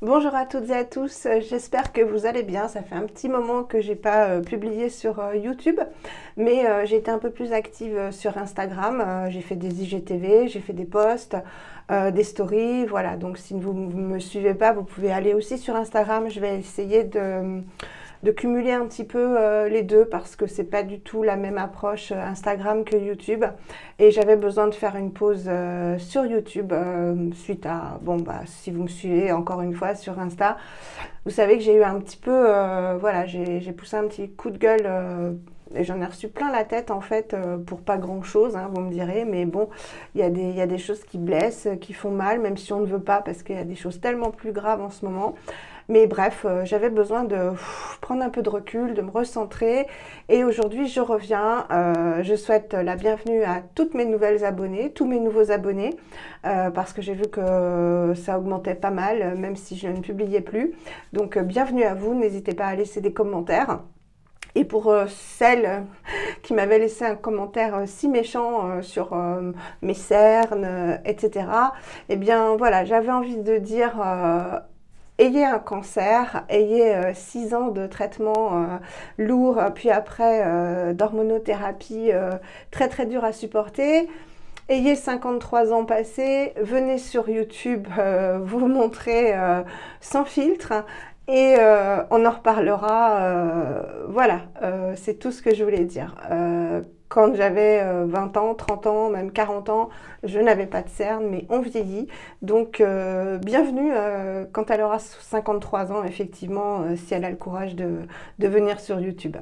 Bonjour à toutes et à tous, j'espère que vous allez bien. Ça fait un petit moment que j'ai pas publié sur YouTube, mais j'ai été un peu plus active sur Instagram. J'ai fait des IGTV, j'ai fait des posts, des stories, voilà. Donc si vous ne me suivez pas, vous pouvez aller aussi sur Instagram. Je vais essayer de cumuler un petit peu les deux parce que c'est pas du tout la même approche Instagram que YouTube et j'avais besoin de faire une pause sur YouTube suite à bon bah si vous me suivez encore une fois sur Insta, vous savez que j'ai eu un petit peu voilà, j'ai poussé un petit coup de gueule et j'en ai reçu plein la tête en fait pour pas grand chose, hein, vous me direz, mais bon, il y a des choses qui blessent, qui font mal, même si on ne veut pas, parce qu'il y a des choses tellement plus graves en ce moment. Mais bref, j'avais besoin de prendre un peu de recul, de me recentrer. Et aujourd'hui, je reviens. Je souhaite la bienvenue à toutes mes nouvelles abonnées, tous mes nouveaux abonnés, parce que j'ai vu que ça augmentait pas mal, même si je ne publiais plus. Donc, bienvenue à vous. N'hésitez pas à laisser des commentaires. Et pour celles qui m'avaient laissé un commentaire si méchant sur mes cernes, etc., eh bien voilà, j'avais envie de dire ayez un cancer, ayez 6 ans de traitement lourd, puis après d'hormonothérapie très très dur à supporter. Ayez 53 ans passés, venez sur YouTube vous montrer sans filtre et on en reparlera. Voilà, c'est tout ce que je voulais dire. Quand j'avais 20 ans, 30 ans, même 40 ans, je n'avais pas de cernes, mais on vieillit. Donc, bienvenue quand elle aura 53 ans, effectivement, si elle a le courage de venir sur YouTube.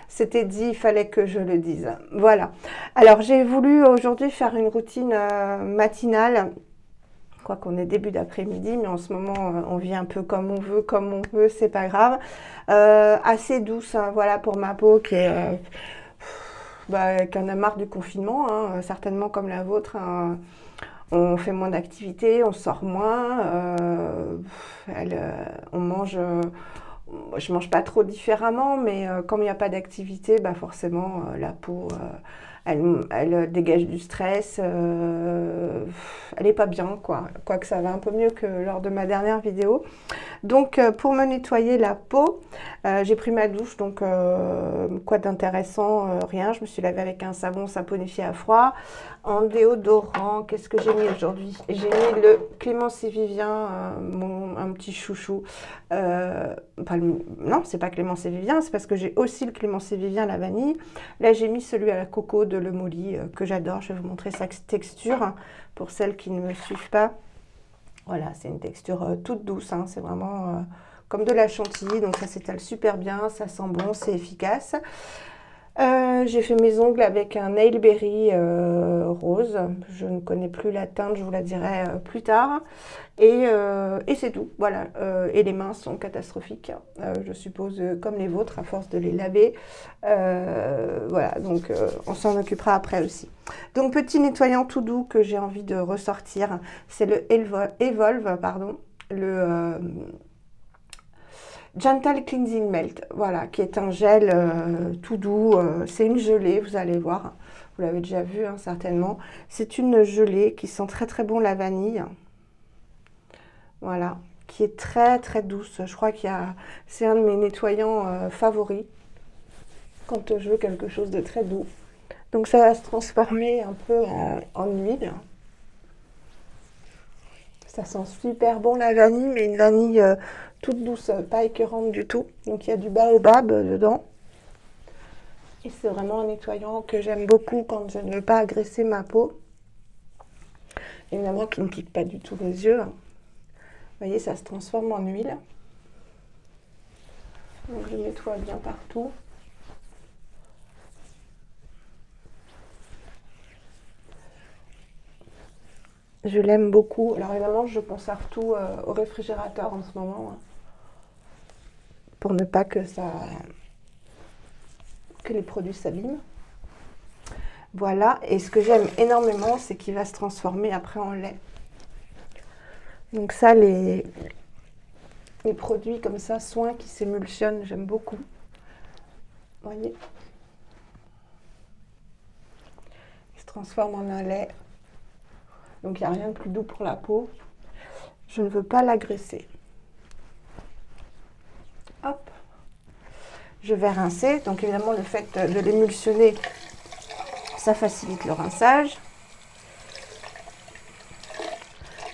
C'était dit, il fallait que je le dise. Voilà. Alors, j'ai voulu aujourd'hui faire une routine matinale. Quoi qu'on est début d'après-midi, mais en ce moment, on vit un peu comme on veut, c'est pas grave. Assez douce, hein, voilà, pour ma peau qui en a marre du confinement, hein, certainement comme la vôtre. Hein. On fait moins d'activités, on sort moins, on mange. Je mange pas trop différemment, mais comme il n'y a pas d'activité, bah forcément la peau, elle dégage du stress. Elle est pas bien, quoi. Quoique ça va un peu mieux que lors de ma dernière vidéo. Donc pour me nettoyer la peau, j'ai pris ma douche, donc quoi d'intéressant, rien. Je me suis lavée avec un savon saponifié à froid. En déodorant, qu'est-ce que j'ai mis aujourd'hui? J'ai mis le Clémence et Vivien, un petit chouchou. Non, c'est pas Clémence et Vivien, c'est parce que j'ai aussi le Clémence et Vivien la vanille. Là, j'ai mis celui à la coco de Le Molly que j'adore. Je vais vous montrer sa texture hein, pour celles qui ne me suivent pas. Voilà, c'est une texture toute douce, hein, c'est vraiment comme de la chantilly, donc ça s'étale super bien, ça sent bon, c'est efficace. J'ai fait mes ongles avec un Nail Berry rose, je ne connais plus la teinte, je vous la dirai plus tard. Et c'est tout, voilà. Et les mains sont catastrophiques, je suppose, comme les vôtres, à force de les laver. Voilà, donc on s'en occupera après aussi. Donc petit nettoyant tout doux que j'ai envie de ressortir, c'est le Evolve, pardon, le Gentle Cleansing Melt, voilà, qui est un gel tout doux. C'est une gelée, vous allez voir. Vous l'avez déjà vu, hein, certainement. C'est une gelée qui sent très très bon la vanille. Voilà, qui est très très douce. Je crois c'est un de mes nettoyants favoris quand je veux quelque chose de très doux. Donc ça va se transformer un peu en huile. Ça sent super bon la vanille, mais une vanille toute douce, pas écœurante du tout. Donc il y a du baobab dedans. Et c'est vraiment un nettoyant que j'aime beaucoup quand je ne veux pas agresser ma peau. Évidemment, qui ne pique pas du tout les yeux. Vous voyez, ça se transforme en huile. Donc je nettoie bien partout. Je l'aime beaucoup. Alors évidemment, je conserve tout au réfrigérateur en ce moment. Hein, pour ne pas que les produits s'abîment. Voilà, et ce que j'aime énormément, c'est qu'il va se transformer après en lait. Donc ça, les produits comme ça, soins qui s'émulsionnent, j'aime beaucoup. Vous voyez, il se transforme en un lait. Donc il n'y a rien de plus doux pour la peau. Je ne veux pas l'agresser. Hop. Je vais rincer. Donc évidemment, le fait de l'émulsionner, ça facilite le rinçage.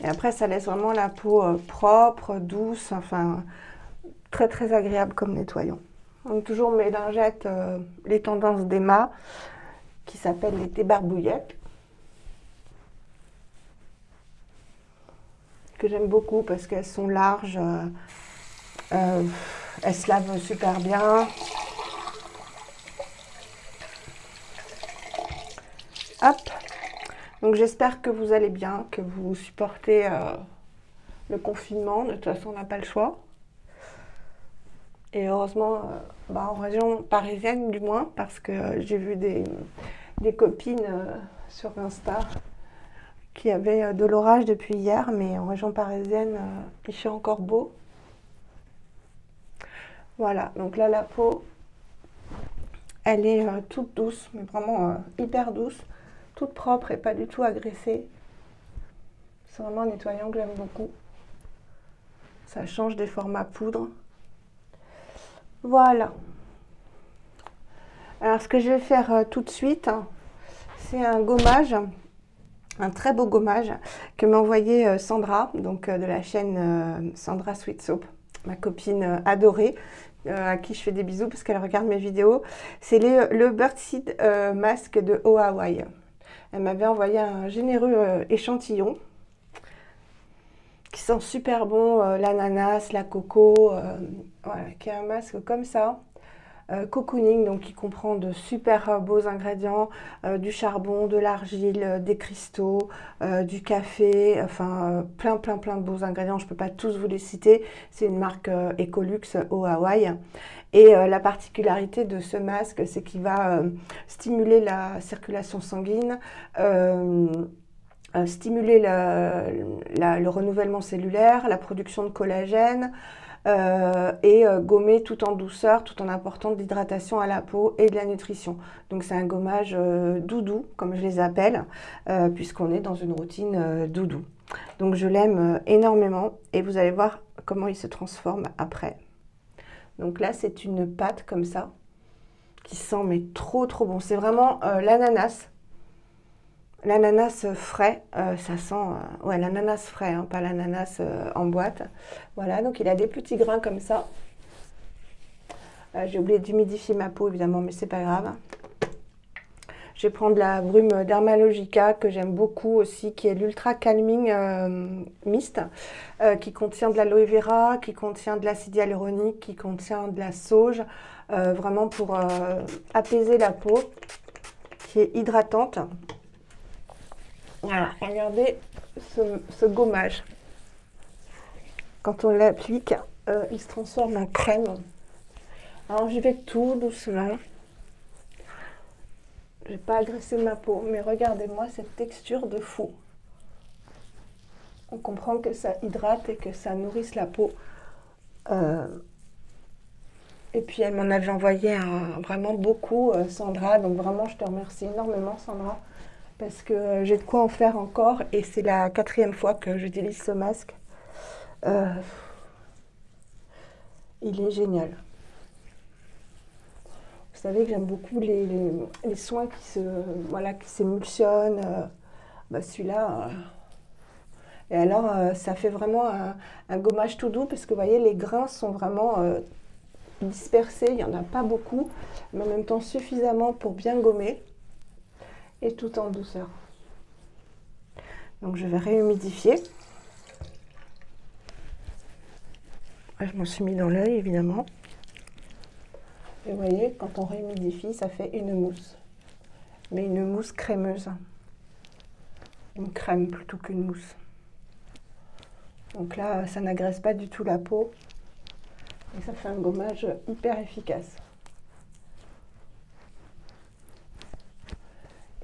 Et après, ça laisse vraiment la peau propre, douce, enfin, très très agréable comme nettoyant. Donc toujours mes lingettes, les tendances d'Emma, qui s'appellent les débarbouillettes, que j'aime beaucoup parce qu'elles sont larges, elles se lavent super bien. Hop. Donc j'espère que vous allez bien, que vous supportez le confinement. De toute façon, on n'a pas le choix. Et heureusement, en région parisienne du moins, parce que j'ai vu des copines sur Insta qui avaient de l'orage depuis hier, mais en région parisienne, il fait encore beau. Voilà, donc là, la peau, elle est toute douce, mais vraiment hyper douce, toute propre et pas du tout agressée. C'est vraiment un nettoyant que j'aime beaucoup. Ça change des formats poudre. Voilà. Alors, ce que je vais faire tout de suite, c'est un gommage, un très beau gommage que m'a envoyé Sandra, donc de la chaîne Sandra Sweet Soap, ma copine adorée, à qui je fais des bisous parce qu'elle regarde mes vidéos. C'est le Birdseed Mask de Oh Hawaii. Elle m'avait envoyé un généreux échantillon qui sent super bon, l'ananas, la coco, voilà, qui est un masque comme ça. Cocooning, donc qui comprend de super beaux ingrédients, du charbon, de l'argile, des cristaux, du café, enfin plein de beaux ingrédients, je ne peux pas tous vous les citer, c'est une marque Ecolux au Hawaï. Et la particularité de ce masque, c'est qu'il va stimuler la circulation sanguine, stimuler le renouvellement cellulaire, la production de collagène, et gommer tout en douceur, tout en apportant de l'hydratation à la peau et de la nutrition. Donc c'est un gommage doudou, comme je les appelle, puisqu'on est dans une routine doudou. Donc je l'aime énormément et vous allez voir comment il se transforme après. Donc là c'est une pâte comme ça, qui sent mais trop bon. C'est vraiment l'ananas. L'ananas frais, ça sent, ouais, l'ananas frais, hein, pas l'ananas en boîte. Voilà, donc il a des petits grains comme ça. J'ai oublié d'humidifier ma peau, évidemment, mais c'est pas grave. Je vais prendre la brume Dermalogica, que j'aime beaucoup aussi, qui est l'Ultra Calming Mist, qui contient de l'aloe vera, qui contient de l'acide hyaluronique, qui contient de la sauge, vraiment pour apaiser la peau, qui est hydratante. Voilà, regardez ce gommage. Quand on l'applique, il se transforme en crème. Alors je vais tout doucement. Je ne vais pas agresser ma peau, mais regardez-moi cette texture de fou. On comprend que ça hydrate et que ça nourrisse la peau. Et puis elle m'en avait envoyé vraiment beaucoup, Sandra. Donc vraiment, je te remercie énormément, Sandra. Parce que j'ai de quoi en faire encore et c'est la 4e fois que j'utilise ce masque. Il est génial. Vous savez que j'aime beaucoup les soins qui s'émulsionnent. Celui-là. Et alors, ça fait vraiment un gommage tout doux parce que vous voyez, les grains sont vraiment dispersés. Il n'y en a pas beaucoup, mais en même temps suffisamment pour bien gommer. Et tout en douceur. Donc je vais réhumidifier. Je m'en suis mis dans l'œil évidemment. Et vous voyez, quand on réhumidifie, ça fait une mousse. Mais une mousse crémeuse. Une crème plutôt qu'une mousse. Donc là, ça n'agresse pas du tout la peau. Et ça fait un gommage hyper efficace.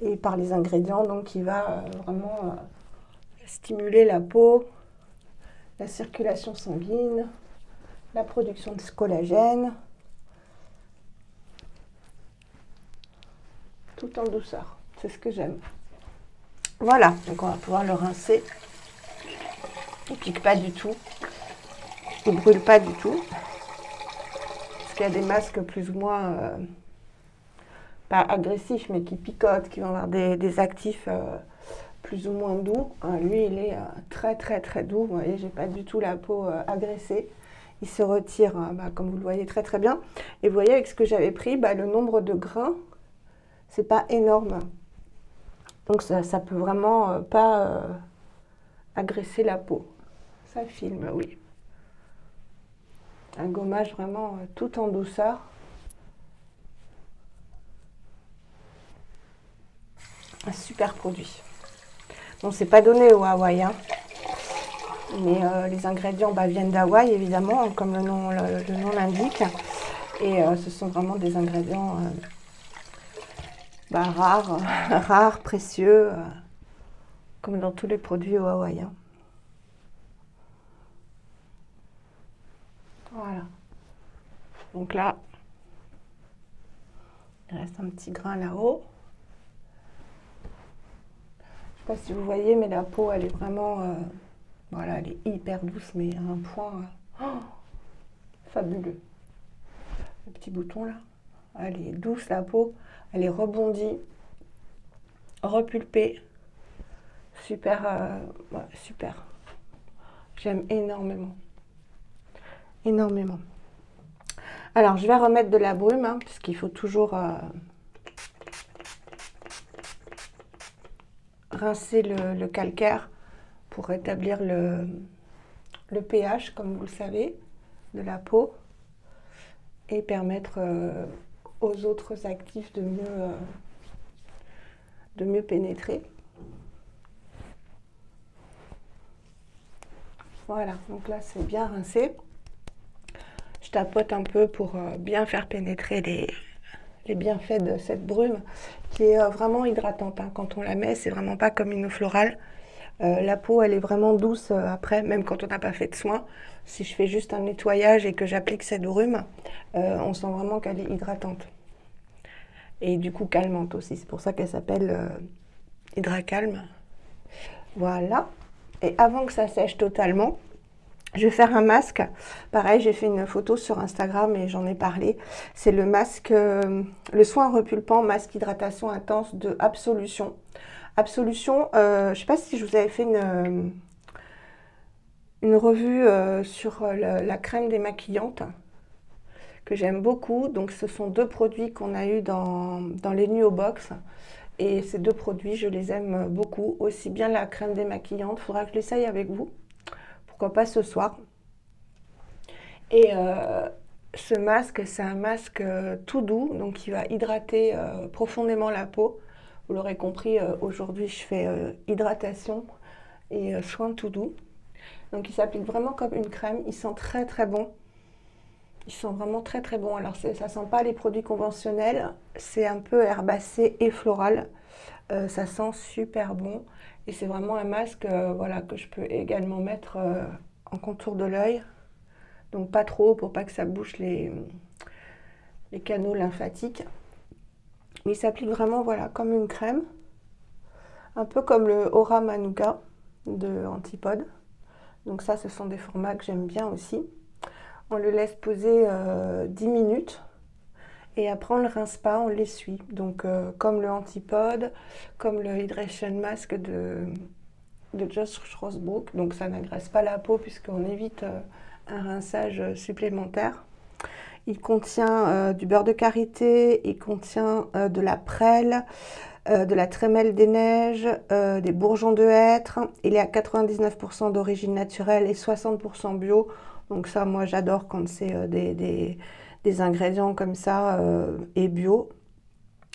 Et par les ingrédients, donc il va vraiment stimuler la peau, la circulation sanguine, la production de collagène, tout en douceur. C'est ce que j'aime. Voilà, donc on va pouvoir le rincer. Il ne pique pas du tout, il ne brûle pas du tout. qu'il y a des masques plus ou moins, pas agressifs, mais qui picotent, qui vont avoir des actifs plus ou moins doux. Lui, il est très très très doux. Vous voyez, j'ai pas du tout la peau agressée. Il se retire, comme vous le voyez, très très bien. Et vous voyez, avec ce que j'avais pris, le nombre de grains, c'est pas énorme. Donc ça peut vraiment pas agresser la peau. Ça filme, oui. Un gommage vraiment tout en douceur. Un super produit. Bon, c'est pas donné au Hawaï, hein, mais les ingrédients viennent d'Hawaï, évidemment, comme le nom l'indique. Et ce sont vraiment des ingrédients rares, rares, précieux, comme dans tous les produits au Hawaï. Hein. Voilà. Donc là, il reste un petit grain là-haut. Je ne sais pas si vous voyez, mais la peau, elle est vraiment... voilà, elle est hyper douce, mais à un point fabuleux. Le petit bouton là, elle est douce la peau, elle est rebondie, repulpée. Super, ouais, super. J'aime énormément. Énormément. Alors, je vais remettre de la brume, hein, puisqu'il faut toujours rincer le calcaire pour rétablir le pH, comme vous le savez, de la peau et permettre aux autres actifs de mieux pénétrer. Voilà, donc là c'est bien rincé. Je tapote un peu pour bien faire pénétrer les bienfaits de cette brume qui est vraiment hydratante. Hein. Quand on la met, c'est vraiment pas comme une eau florale. La peau, elle est vraiment douce après, même quand on n'a pas fait de soin. Si je fais juste un nettoyage et que j'applique cette brume, on sent vraiment qu'elle est hydratante. Et du coup calmante aussi. C'est pour ça qu'elle s'appelle Hydracalme. Voilà. Et avant que ça sèche totalement, je vais faire un masque. Pareil, j'ai fait une photo sur Instagram et j'en ai parlé. C'est le masque, le soin repulpant masque hydratation intense de Absolution. Absolution, je ne sais pas si je vous avais fait une revue sur la crème démaquillante que j'aime beaucoup. Donc ce sont deux produits qu'on a eu dans les Nuo Box. Et ces deux produits, je les aime beaucoup. Aussi bien la crème démaquillante, il faudra que je l'essaye avec vous. Pourquoi pas ce soir. Et ce masque, c'est un masque tout doux, donc qui va hydrater profondément la peau. Vous l'aurez compris, aujourd'hui je fais hydratation et soin tout doux. Donc il s'applique vraiment comme une crème, il sent très très bon. Ils sont vraiment très très bons. Alors ça sent pas les produits conventionnels, c'est un peu herbacé et floral. Ça sent super bon et c'est vraiment un masque voilà, que je peux également mettre en contour de l'œil. Donc pas trop pour pas que ça bouche les canaux lymphatiques. Mais il s'applique vraiment voilà, comme une crème. Un peu comme le Aura Manuka de Antipode. Donc ça, ce sont des formats que j'aime bien aussi. On le laisse poser 10 minutes. Et après, on ne le rince pas, on l'essuie. Donc comme le Antipode, comme le Hydration Mask de Josh Rosebrooke. Donc ça n'agresse pas la peau puisqu'on évite un rinçage supplémentaire. Il contient du beurre de karité, il contient de la prêle, de la trémelle des neiges, des bourgeons de hêtre. Il est à 99% d'origine naturelle et 60% bio. Donc ça, moi, j'adore quand c'est des ingrédients comme ça et bio.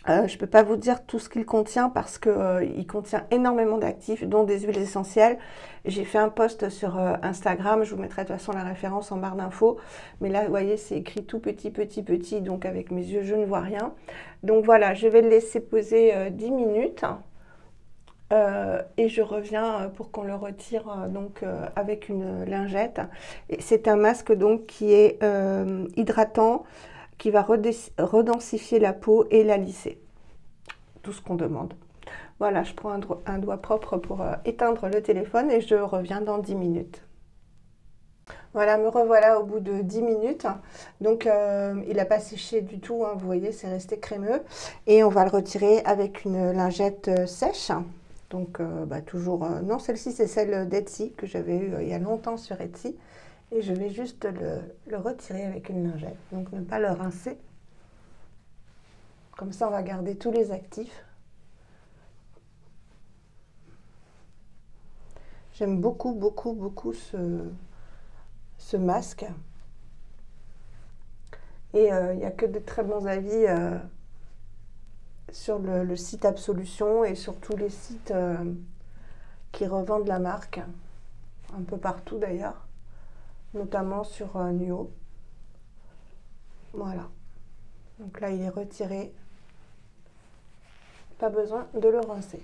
Je ne peux pas vous dire tout ce qu'il contient parce qu'il contient énormément d'actifs, dont des huiles essentielles. J'ai fait un post sur Instagram, je vous mettrai de toute façon la référence en barre d'infos. Mais là, vous voyez, c'est écrit tout petit, petit, petit, donc avec mes yeux, je ne vois rien. Donc voilà, je vais le laisser poser 10 minutes. Et je reviens pour qu'on le retire avec une lingette. C'est un masque donc qui est hydratant, qui va redensifier la peau et la lisser. Tout ce qu'on demande. Voilà, je prends un doigt propre pour éteindre le téléphone et je reviens dans 10 minutes. Voilà, me revoilà au bout de 10 minutes. Donc, il n'a pas séché du tout, hein, vous voyez, c'est resté crémeux. Et on va le retirer avec une lingette sèche. Donc, toujours... non, celle-ci, c'est celle d'Etsy que j'avais eue il y a longtemps sur Etsy. Et je vais juste le retirer avec une lingette. Donc, ne pas le rincer. Comme ça, on va garder tous les actifs. J'aime beaucoup, beaucoup, beaucoup ce masque. Et il n'y a que de très bons avis sur le site Absolution et sur tous les sites qui revendent la marque. Un peu partout d'ailleurs. Notamment sur Nuo. Voilà. Donc là, il est retiré. Pas besoin de le rincer.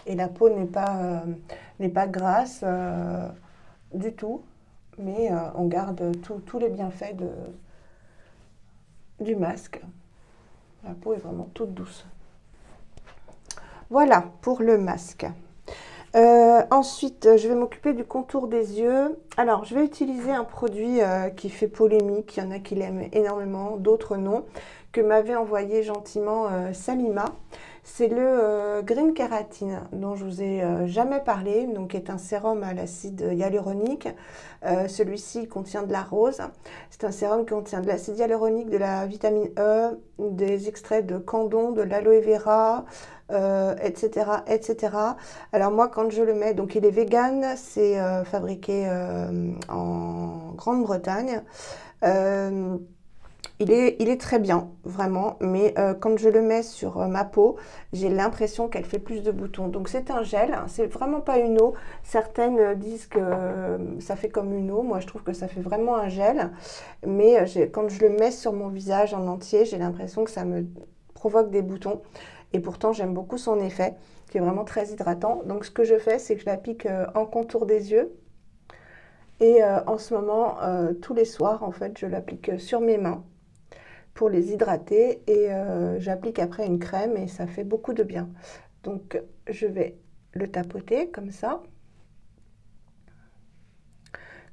Et la peau n'est pas grasse du tout, mais on garde tous les bienfaits du masque. La peau est vraiment toute douce. Voilà pour le masque. Ensuite, je vais m'occuper du contour des yeux. Alors, je vais utiliser un produit qui fait polémique. Il y en a qui l'aiment énormément, d'autres non, que m'avait envoyé gentiment Salima. C'est le Green Kératine dont je vous ai jamais parlé, donc qui est un sérum à l'acide hyaluronique. Celui-ci contient de la rose. C'est un sérum qui contient de l'acide hyaluronique, de la vitamine E, des extraits de candon, de l'aloe vera, etc., etc. Alors moi, quand je le mets, donc il est vegan, c'est fabriqué en Grande-Bretagne. Il est très bien, vraiment, mais quand je le mets sur ma peau, j'ai l'impression qu'elle fait plus de boutons. Donc c'est un gel, hein, c'est vraiment pas une eau. Certaines disent que ça fait comme une eau, moi je trouve que ça fait vraiment un gel. Mais quand je le mets sur mon visage en entier, j'ai l'impression que ça me provoque des boutons. Et pourtant j'aime beaucoup son effet, qui est vraiment très hydratant. Donc ce que je fais, c'est que je l'applique en contour des yeux. Et en ce moment, tous les soirs, en fait, je l'applique sur mes mains pour les hydrater et j'applique après une crème et ça fait beaucoup de bien. Donc je vais le tapoter comme ça.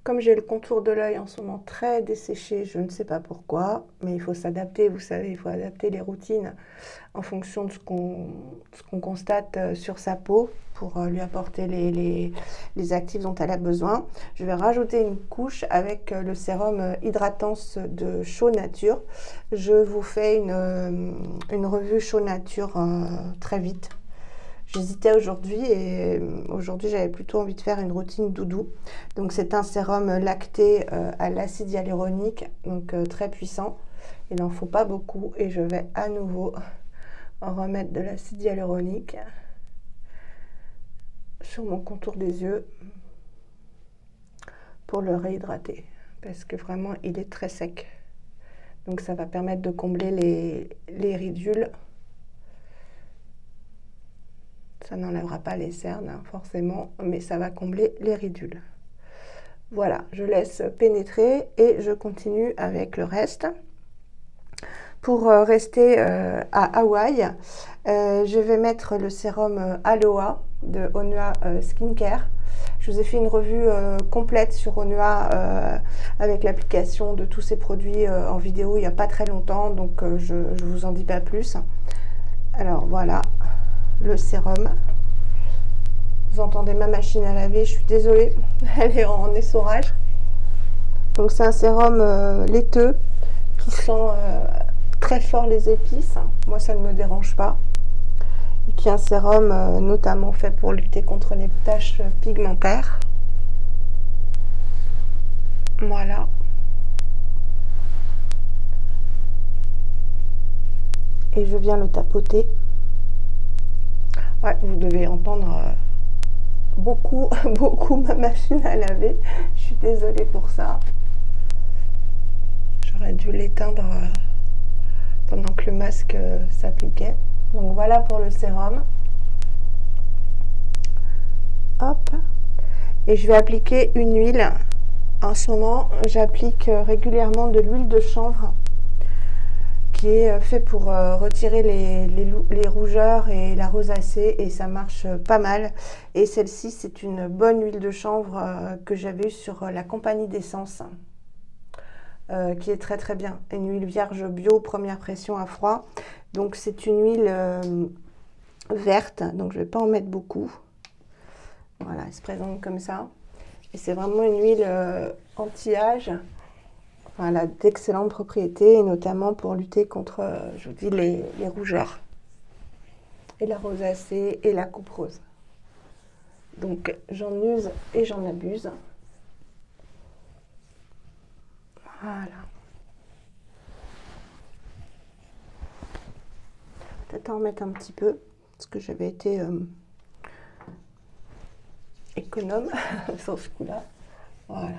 Comme j'ai le contour de l'œil en ce moment très desséché, je ne sais pas pourquoi, mais il faut s'adapter, vous savez, il faut adapter les routines en fonction de ce qu'on constate sur sa peau pour lui apporter les actifs dont elle a besoin. Je vais rajouter une couche avec le sérum Hydratance de Show Nature. Je vous fais une revue Show Nature très vite. J'hésitais aujourd'hui et aujourd'hui j'avais plutôt envie de faire une routine doudou. Donc c'est un sérum lacté à l'acide hyaluronique, donc très puissant. Il n'en faut pas beaucoup et je vais à nouveau en remettre de l'acide hyaluronique sur mon contour des yeux pour le réhydrater parce que vraiment il est très sec. Donc ça va permettre de combler les ridules. Ça n'enlèvera pas les cernes, hein, forcément, mais ça va combler les ridules. Voilà, je laisse pénétrer et je continue avec le reste. Pour rester à Hawaï, je vais mettre le sérum Aloha de Honua Skincare. Je vous ai fait une revue complète sur Honua avec l'application de tous ces produits en vidéo il n'y a pas très longtemps, donc je ne vous en dis pas plus. Alors voilà. Le sérum. Vous entendez ma machine à laver, je suis désolée, elle est en essorage. Donc c'est un sérum laiteux qui sent très fort les épices. Moi ça ne me dérange pas. Et qui est un sérum notamment fait pour lutter contre les taches pigmentaires. Voilà. Et je viens le tapoter. Ouais, vous devez entendre beaucoup, beaucoup ma machine à laver. Je suis désolée pour ça. J'aurais dû l'éteindre pendant que le masque s'appliquait. Donc voilà pour le sérum. Hop. Et je vais appliquer une huile. En ce moment, j'applique régulièrement de l'huile de chanvre qui est fait pour retirer les rougeurs et la rosacée, et ça marche pas mal. Et celle-ci, c'est une bonne huile de chanvre que j'avais eue sur la compagnie d'essence, qui est très très bien. Une huile vierge bio, première pression à froid. Donc c'est une huile verte, donc je vais pas en mettre beaucoup. Voilà, elle se présente comme ça. Et c'est vraiment une huile anti-âge. Voilà, d'excellentes propriétés, et notamment pour lutter contre, je vous dis, les rougeurs, et la rosacée, et la coupe rose. Donc j'en use et j'en abuse. Voilà. Peut-être en remettre un petit peu, parce que j'avais été économe sur ce coup-là. Voilà.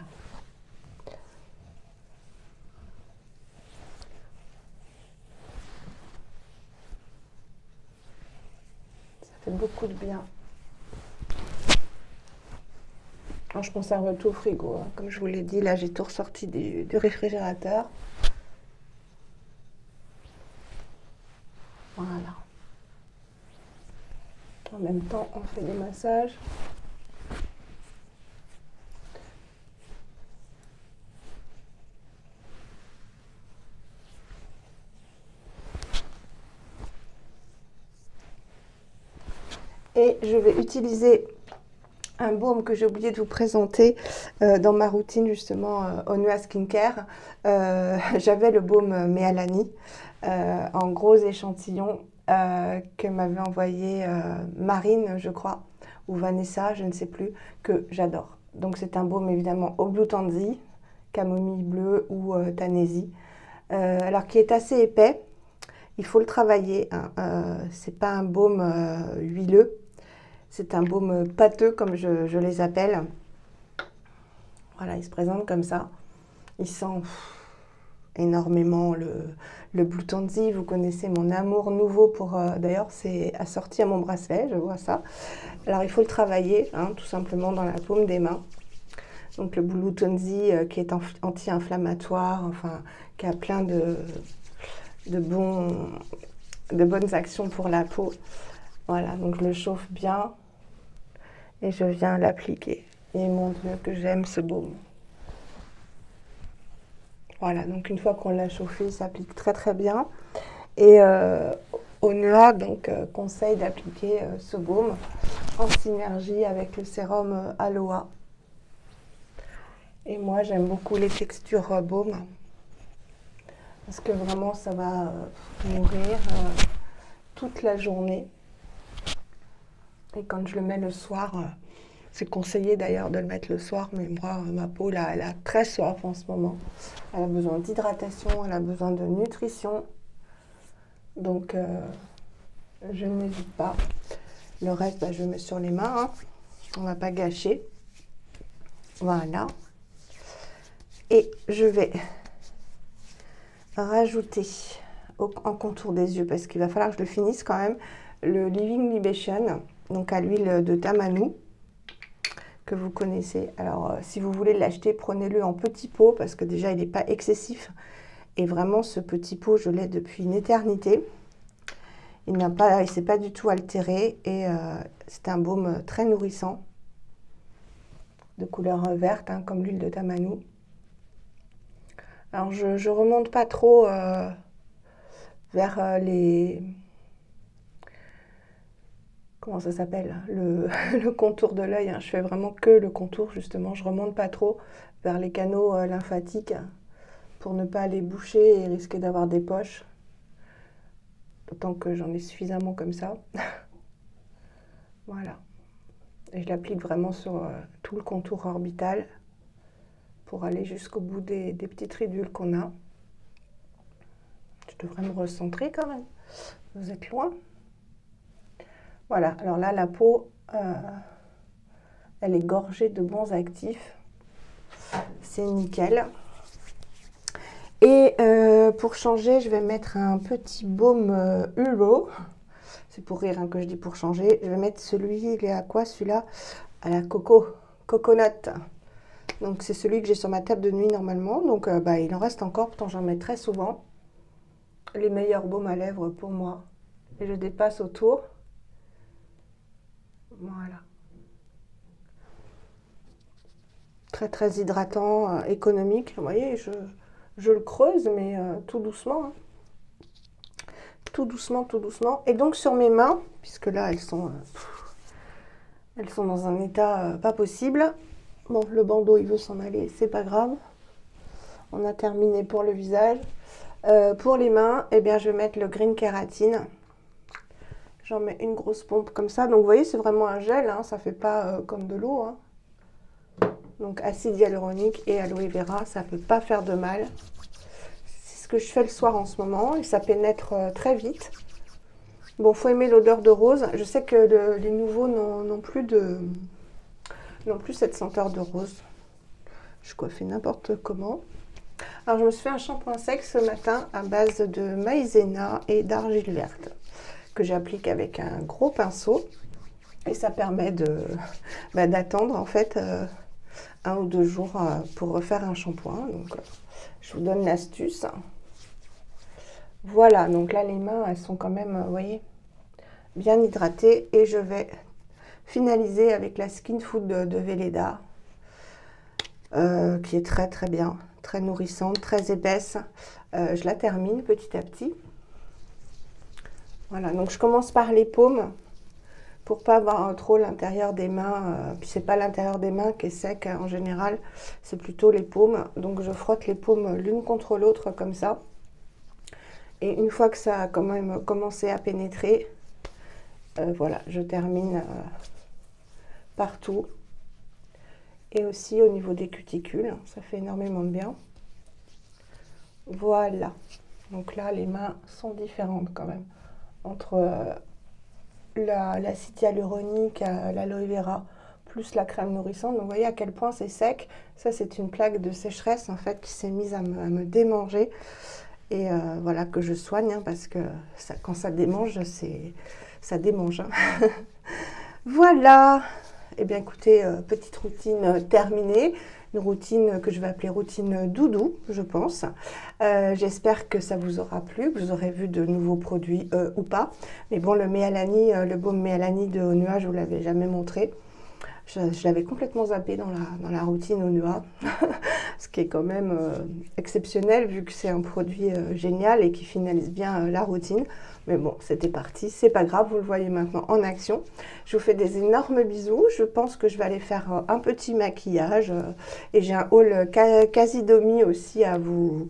Ça fait beaucoup de bien. Alors, je conserve tout au frigo, hein. Comme je vous l'ai dit, là j'ai tout ressorti du réfrigérateur. Voilà. En même temps, on fait des massages. Et je vais utiliser un baume que j'ai oublié de vous présenter dans ma routine justement Onua Skincare. J'avais le baume Mealani en gros échantillon que m'avait envoyé Marine, je crois, ou Vanessa, je ne sais plus, que j'adore. Donc c'est un baume évidemment au Blue Tansy, camomille bleue ou Tanésie, alors qui est assez épais. Il faut le travailler, hein. C'est pas un baume huileux. C'est un baume pâteux, comme je les appelle. Voilà, il se présente comme ça. Il sent énormément le Blue Tansy. Vous connaissez mon amour nouveau pour... D'ailleurs, c'est assorti à mon bracelet, je vois ça. Alors, il faut le travailler, hein, tout simplement dans la paume des mains. Donc, le Blue Tansy qui est anti-inflammatoire, enfin, qui a plein de bonnes actions pour la peau. Voilà, donc je le chauffe bien. Et je viens l'appliquer. Et mon Dieu, que j'aime ce baume. Voilà, donc une fois qu'on l'a chauffé, il s'applique très très bien. Et Onua conseille d'appliquer ce baume en synergie avec le sérum Aloha. Et moi, j'aime beaucoup les textures baume. Parce que vraiment, ça va nourrir toute la journée. Et quand je le mets le soir, c'est conseillé d'ailleurs de le mettre le soir, mais moi, ma peau, là, elle a très soif en ce moment. Elle a besoin d'hydratation, elle a besoin de nutrition. Donc, je n'hésite pas. Le reste, bah, je le mets sur les mains, hein. On ne va pas gâcher. Voilà. Et je vais rajouter en contour des yeux, parce qu'il va falloir que je le finisse quand même, le Living Libation, donc à l'huile de Tamanu, que vous connaissez. Alors, si vous voulez l'acheter, prenez-le en petit pot, parce que déjà, il n'est pas excessif. Et vraiment, ce petit pot, je l'ai depuis une éternité. Il ne s'est pas du tout altéré, et c'est un baume très nourrissant, de couleur verte, hein, comme l'huile de Tamanu. Alors, je ne remonte pas trop vers les... Comment ça s'appelle, le contour de l'œil, hein. Je fais vraiment que le contour, justement. Je ne remonte pas trop vers les canaux lymphatiques pour ne pas les boucher et risquer d'avoir des poches. D'autant que j'en ai suffisamment comme ça. Voilà. Et je l'applique vraiment sur tout le contour orbital pour aller jusqu'au bout des petites ridules qu'on a. Je devrais me recentrer quand même. Vous êtes loin. Voilà, alors là, la peau, elle est gorgée de bons actifs. C'est nickel. Et pour changer, je vais mettre un petit baume Hero. C'est pour rire, hein, que je dis pour changer. Je vais mettre celui, il est à quoi celui-là? À la coconut. Donc c'est celui que j'ai sur ma table de nuit normalement. Donc bah, il en reste encore, pourtant j'en mets très souvent. les meilleurs baumes à lèvres pour moi. Et je dépasse autour. Voilà. Très très hydratant, économique. Vous voyez, je le creuse, mais tout doucement. Hein. Tout doucement, tout doucement. Et donc sur mes mains, puisque là elles sont dans un état pas possible. Bon, le bandeau il veut s'en aller, c'est pas grave. On a terminé pour le visage. Pour les mains, eh bien, je vais mettre le Green Kératine. J'en mets une grosse pompe comme ça. Donc vous voyez, c'est vraiment un gel, hein, ça fait pas comme de l'eau. Hein. Donc acide hyaluronique et aloe vera, ça ne peut pas faire de mal. C'est ce que je fais le soir en ce moment et ça pénètre très vite. Bon, faut aimer l'odeur de rose. Je sais que les nouveaux n'ont plus cette senteur de rose. Je coiffais n'importe comment. Alors je me suis fait un shampoing sec ce matin à base de maïzena et d'argile verte que j'applique avec un gros pinceau et ça permet d'attendre en fait 1 ou 2 jours pour refaire un shampoing. Donc je vous donne l'astuce. Voilà, donc là les mains elles sont quand même, vous voyez, bien hydratées et je vais finaliser avec la Skin Food de Velleda qui est très très bien, très nourrissante, très épaisse. Je la termine petit à petit. Voilà, donc je commence par les paumes pour pas avoir trop l'intérieur des mains. Puis c'est pas l'intérieur des mains qui est sec en général, c'est plutôt les paumes. Donc je frotte les paumes l'une contre l'autre comme ça. Et une fois que ça a quand même commencé à pénétrer, voilà, je termine partout. Et aussi au niveau des cuticules, ça fait énormément de bien. Voilà, donc là les mains sont différentes quand même entre l'acide hyaluronique, l'aloe vera plus la crème nourrissante. Donc vous voyez à quel point c'est sec. Ça c'est une plaque de sécheresse en fait qui s'est mise à me démanger et voilà que je soigne hein, parce que ça, quand ça démange, ça démange. Hein. Voilà. Eh bien écoutez, petite routine terminée, une routine que je vais appeler routine doudou, je pense. J'espère que ça vous aura plu, que vous aurez vu de nouveaux produits ou pas. Mais bon, le Méalani, le baume Méalani de Onua, je ne vous l'avais jamais montré. Je l'avais complètement zappé dans la routine Onua, ce qui est quand même exceptionnel vu que c'est un produit génial et qui finalise bien la routine. Mais bon, c'était parti, c'est pas grave, vous le voyez maintenant en action. Je vous fais des énormes bisous. Je pense que je vais aller faire un petit maquillage et j'ai un haul Casidomi aussi à vous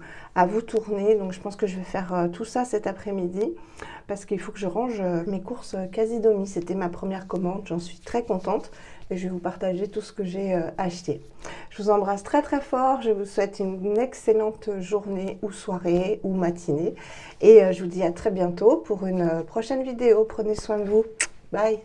tourner. Donc je pense que je vais faire tout ça cet après-midi parce qu'il faut que je range mes courses Casidomi. C'était ma première commande, j'en suis très contente. Et je vais vous partager tout ce que j'ai acheté. Je vous embrasse très très fort, je vous souhaite une excellente journée ou soirée ou matinée. Et je vous dis à très bientôt pour une prochaine vidéo. Prenez soin de vous. Bye!